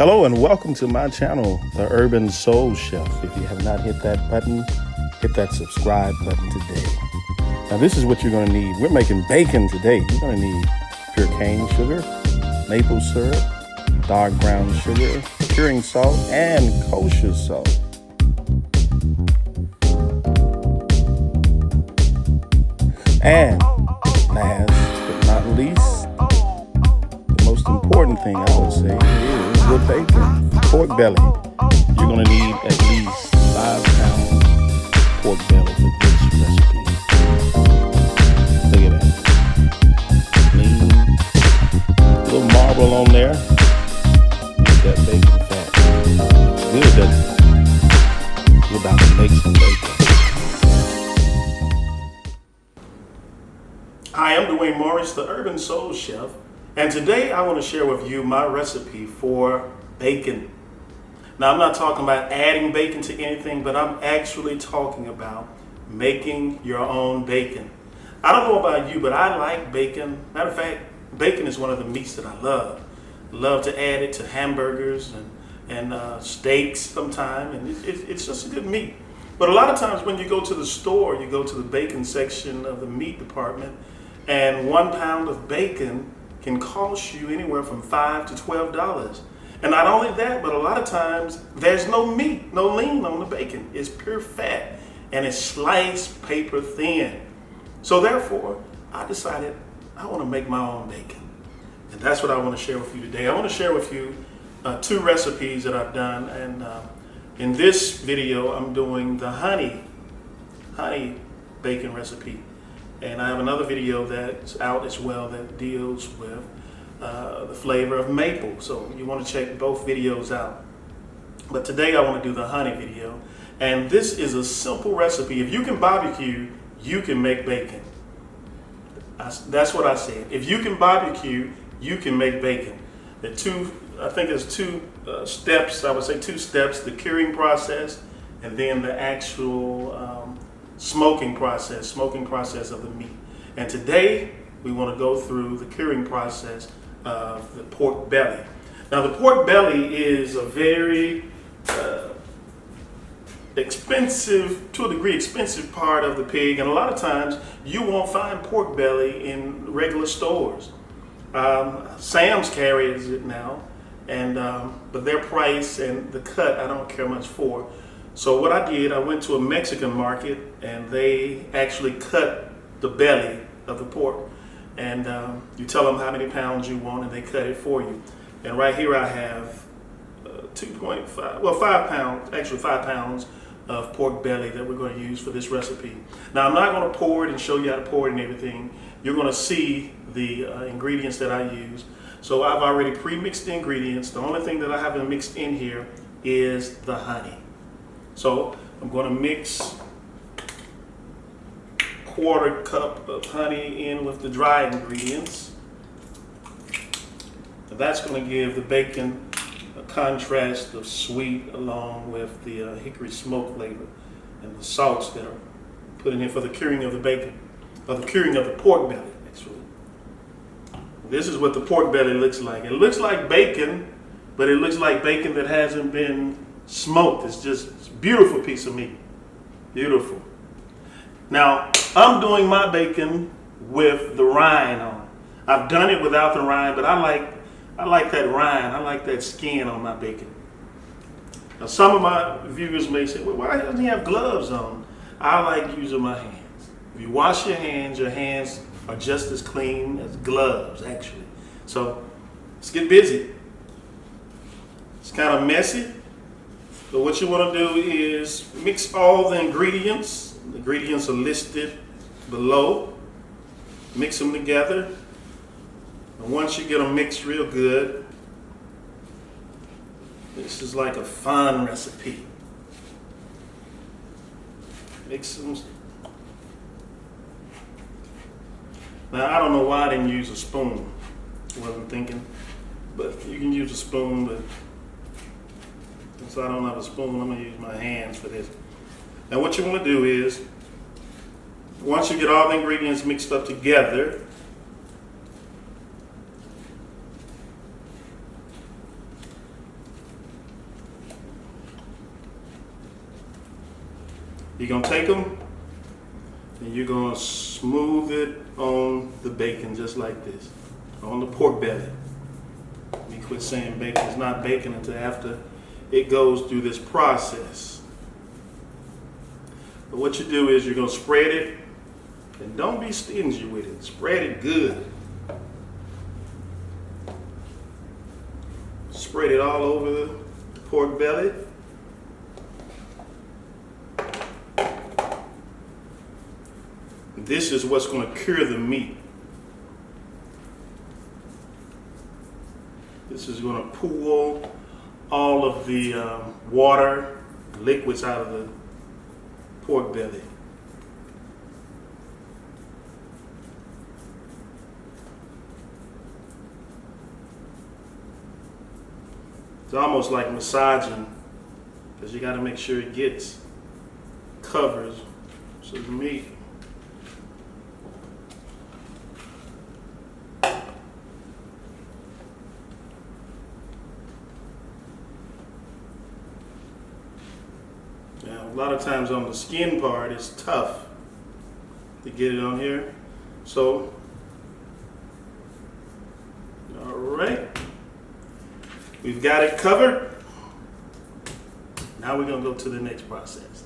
Hello and welcome to my channel, The Urban Soul Chef. If you have not hit that button, hit that subscribe button today. Now this is what you're going to need. We're making bacon today. You're going to need pure cane sugar, maple syrup, dark brown sugar, curing salt, and kosher salt. And last but not least, the most important thing I would say is the bacon, pork belly. You're going to need at least 5 pounds pork belly for this recipe. Look at that. Lean. Little marble on there. Make that bacon fat. Good, doesn't it? We're about to make some bacon. Hi, I'm Dwayne Morris, the Urban Soul Chef, and today I want to share with you my recipe for bacon. Now, I'm not talking about adding bacon to anything, but I'm actually talking about making your own bacon. I don't know about you, but I like bacon. Matter of fact, bacon is one of the meats that I love. Love to add it to hamburgers and steaks sometime, and it's just a good meat. But a lot of times when you go to the store, you go to the bacon section of the meat department, and 1 pound of bacon can cost you anywhere from $5 to $12. And not only that, but a lot of times there's no meat, no lean on the bacon. It's pure fat, and it's sliced paper thin. So therefore, I decided I want to make my own bacon. And that's what I want to share with you today. I want to share with you 2 recipes that I've done. And in this video, I'm doing the honey bacon recipe. And I have another video that's out as well that deals with the flavor of maple. So you want to check both videos out. But today I want to do the honey video. And this is a simple recipe. If you can barbecue, you can make bacon. That's what I said. If you can barbecue, you can make bacon. I think there's 2 steps. I would say 2 steps: the curing process, and then the actual smoking process of the meat. And today we want to go through the curing process of the pork belly. Now, the pork belly is a very expensive, to a degree, expensive part of the pig, and a lot of times you won't find pork belly in regular stores. Sam's carries it now, and but their price and the cut I don't care much for. So what I did, I went to a Mexican market, and they actually cut the belly of the pork, and you tell them how many pounds you want, and they cut it for you. And right here I have 5 pounds of pork belly that we're going to use for this recipe. Now, I'm not going to pour it and show you how to pour it and everything. You're going to see the ingredients that I use. So I've already pre-mixed the ingredients. The only thing that I haven't mixed in here is the honey. So I'm going to mix 1/4 cup of honey in with the dry ingredients. And that's going to give the bacon a contrast of sweet along with the hickory smoke flavor and the salts that are put in here for the curing of the bacon, or the curing of the pork belly, actually. This is what the pork belly looks like. It looks like bacon, but it looks like bacon that hasn't been smoked. It's a beautiful piece of meat. Beautiful. Now, I'm doing my bacon with the rind on. I've done it without the rind, but I like that rind. I like that skin on my bacon. Now, some of my viewers may say, well, why doesn't he have gloves on? I like using my hands. If you wash your hands are just as clean as gloves, actually. So let's get busy. It's kind of messy. So what you want to do is mix all the ingredients. The ingredients are listed below. Mix them together. And once you get them mixed real good, this is like a fun recipe. Mix them. Now, I don't know why I didn't use a spoon. I wasn't thinking, but you can use a spoon, but since I don't have a spoon, I'm going to use my hands for this. Now, what you want to do is, once you get all the ingredients mixed up together, You're gonna take them and you're gonna smooth it on the bacon just like this, on the pork belly. We quit saying bacon is not bacon until after it goes through this process. But what you do is you're gonna spread it, and don't be stingy with it. Spread it good. Spread it all over the pork belly. This is what's going to cure the meat. This is going to pull all of the water, liquids out of the pork belly. It's almost like massaging, because you got to make sure it covers. So the meat. Now, a lot of times on the skin part, it's tough to get it on here. So, all right. We've got it covered. Now we're going to go to the next process.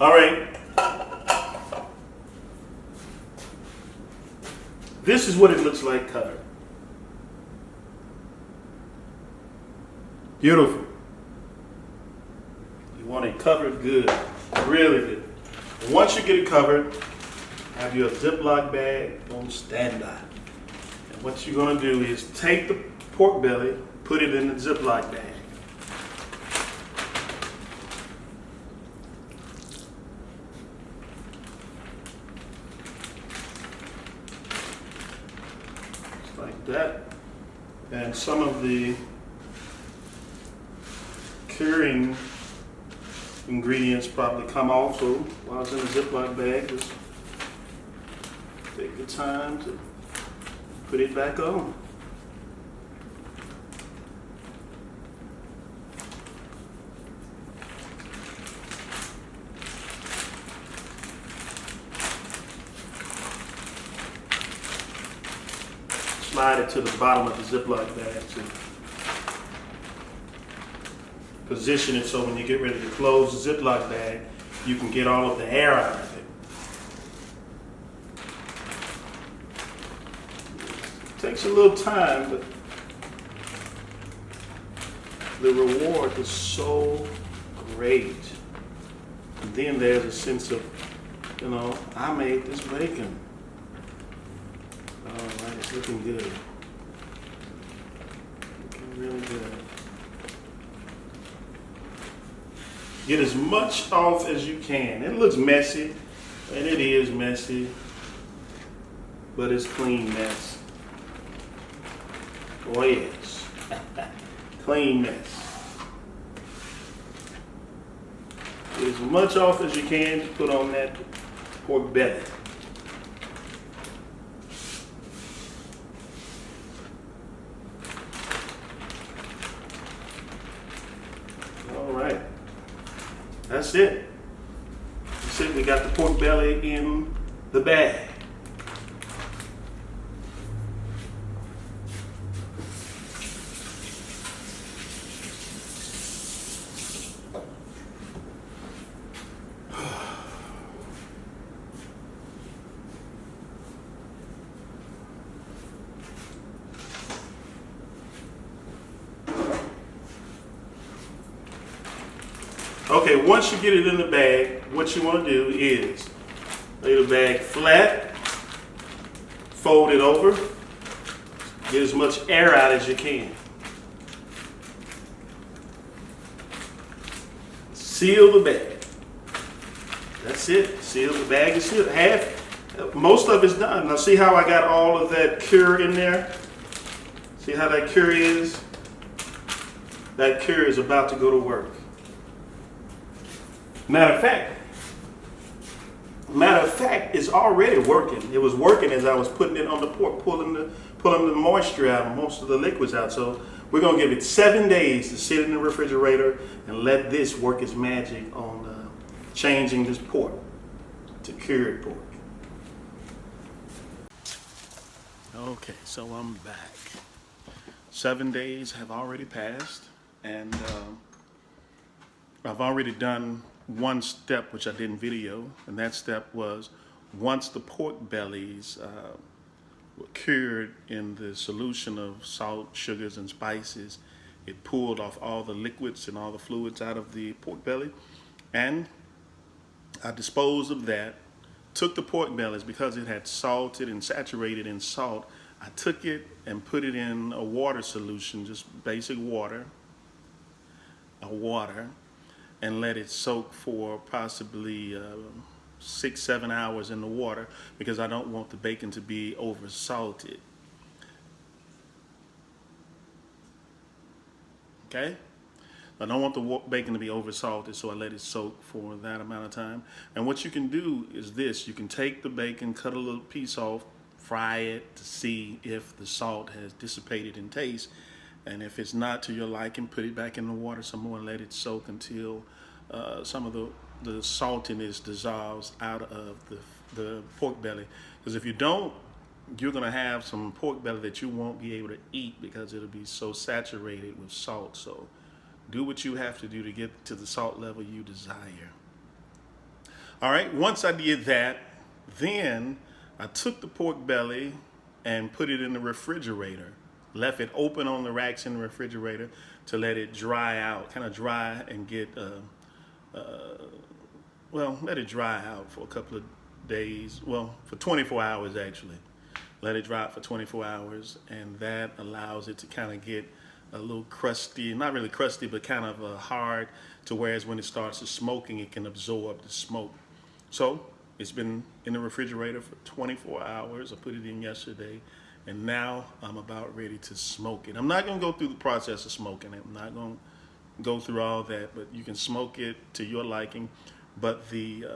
All right. This is what it looks like covered. Beautiful. You want it covered good, really good. And once you get it covered, have your Ziploc bag on standby. And what you're going to do is take the pork belly, put it in the Ziploc bag. Just like that. And some of the curing ingredients probably come off, so while it's in the Ziploc bag, just take the time to put it back on. Slide it to the bottom of the Ziploc bag to position it so when you get ready to close the Ziploc bag, you can get all of the air out of it. It takes a little time, but the reward is so great. And then there's a sense of, I made this bacon. All right, it's looking good. Looking really good. Get as much off as you can. It looks messy, and it is messy, but it's clean mess. Oh yes, clean mess. Get as much off as you can to put on that pork belly. All right. That's it. That's it. We got the pork belly in the bag. Okay, once you get it in the bag, what you want to do is lay the bag flat, fold it over, get as much air out as you can. Seal the bag. That's it. Seal the bag is sealed. Most of it's done. Now see how I got all of that cure in there? See how that cure is? That cure is about to go to work. Matter of fact, it's already working. It was working as I was putting it on the pork, pulling the moisture out, most of the liquids out. So we're gonna give it 7 days to sit in the refrigerator and let this work its magic on changing this pork to cured pork. Okay, so I'm back. 7 days have already passed, and I've already done one step which I didn't video, and that step was once the pork bellies were cured in the solution of salt, sugars, and spices, it pulled off all the liquids and all the fluids out of the pork belly, and I disposed of that. Took the pork bellies because it had salted and saturated in salt. I took it and put it in a water solution, just basic water, and let it soak for possibly 6-7 hours in the water because I don't want the bacon to be over salted. Okay? I don't want the bacon to be over salted, so I let it soak for that amount of time. And what you can do is this: you can take the bacon, cut a little piece off, fry it to see if the salt has dissipated in taste. And if it's not to your liking, put it back in the water some more and let it soak until some of the saltiness dissolves out of the pork belly. Because if you don't, you're going to have some pork belly that you won't be able to eat because it'll be so saturated with salt. So do what you have to do to get to the salt level you desire. All right, once I did that, then I took the pork belly and put it in the refrigerator. Left it open on the racks in the refrigerator to let it dry out, kind of dry and get, let it dry out for a couple of days. Well, for 24 hours actually. Let it dry out for 24 hours, and that allows it to kind of get a little crusty, not really crusty, but kind of hard, to whereas when it starts to smoking, it can absorb the smoke. So it's been in the refrigerator for 24 hours. I put it in yesterday, and now I'm about ready to smoke it. I'm not going to go through the process of smoking it. I'm not going to go through all that, but you can smoke it to your liking. But the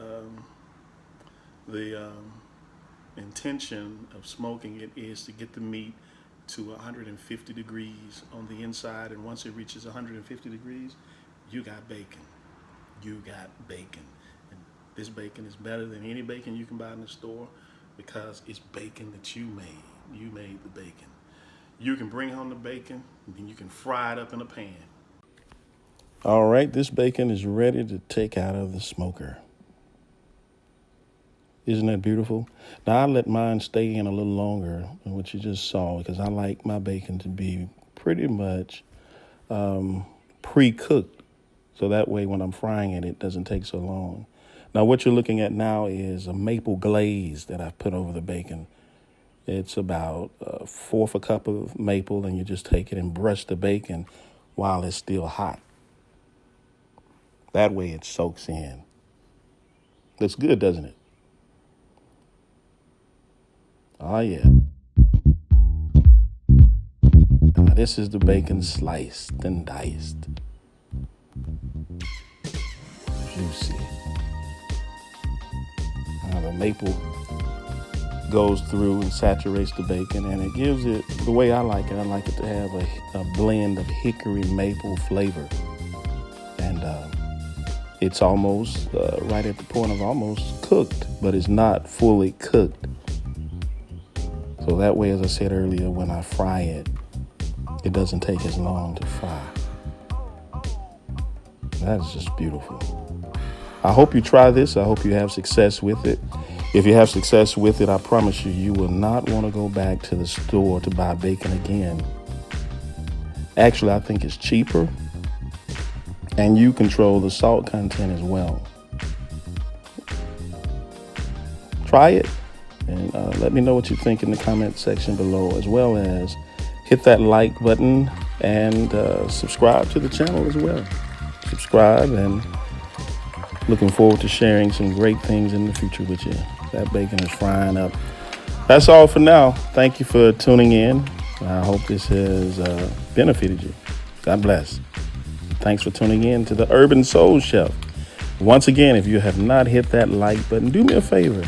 intention of smoking it is to get the meat to 150 degrees on the inside, and once it reaches 150 degrees, you got bacon. You got bacon. And this bacon is better than any bacon you can buy in the store because it's bacon that you made. You made the bacon. You can bring home the bacon, and then you can fry it up in a pan. All right, this bacon is ready to take out of the smoker. Isn't that beautiful? Now, I let mine stay in a little longer than what you just saw because I like my bacon to be pretty much pre-cooked. So that way when I'm frying it, it doesn't take so long. Now, what you're looking at now is a maple glaze that I've put over the bacon. It's about a fourth a cup of maple, and you just take it and brush the bacon while it's still hot. That way it soaks in. Looks good, doesn't it? Oh, yeah. Now, this is the bacon sliced and diced. Juicy. Now, the maple goes through and saturates the bacon, and it gives it, the way I like it to have a blend of hickory maple flavor. And it's almost right at the point of almost cooked, but it's not fully cooked. So that way, as I said earlier, when I fry it, it doesn't take as long to fry. That is just beautiful. I hope you try this. I hope you have success with it. If you have success with it, I promise you, you will not want to go back to the store to buy bacon again. Actually, I think it's cheaper, and you control the salt content as well. Try it. And let me know what you think in the comment section below, as well as hit that like button and subscribe to the channel as well. Subscribe, and looking forward to sharing some great things in the future with you. That bacon is frying up. That's all for now. Thank you for tuning in. I hope this has benefited you. God bless. Thanks for tuning in to the Urban Soul Chef. Once again, if you have not hit that like button, do me a favor.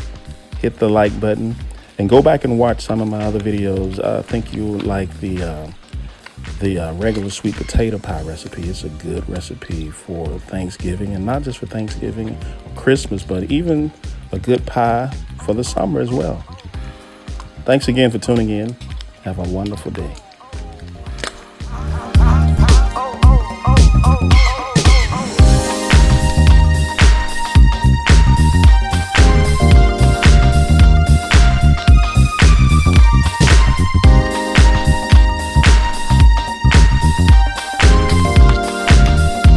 Hit the like button and go back and watch some of my other videos. I think you'll like the regular sweet potato pie recipe. It's a good recipe for Thanksgiving, and not just for Thanksgiving or Christmas, but even a good pie for the summer as well. Thanks again for tuning in. Have a wonderful day.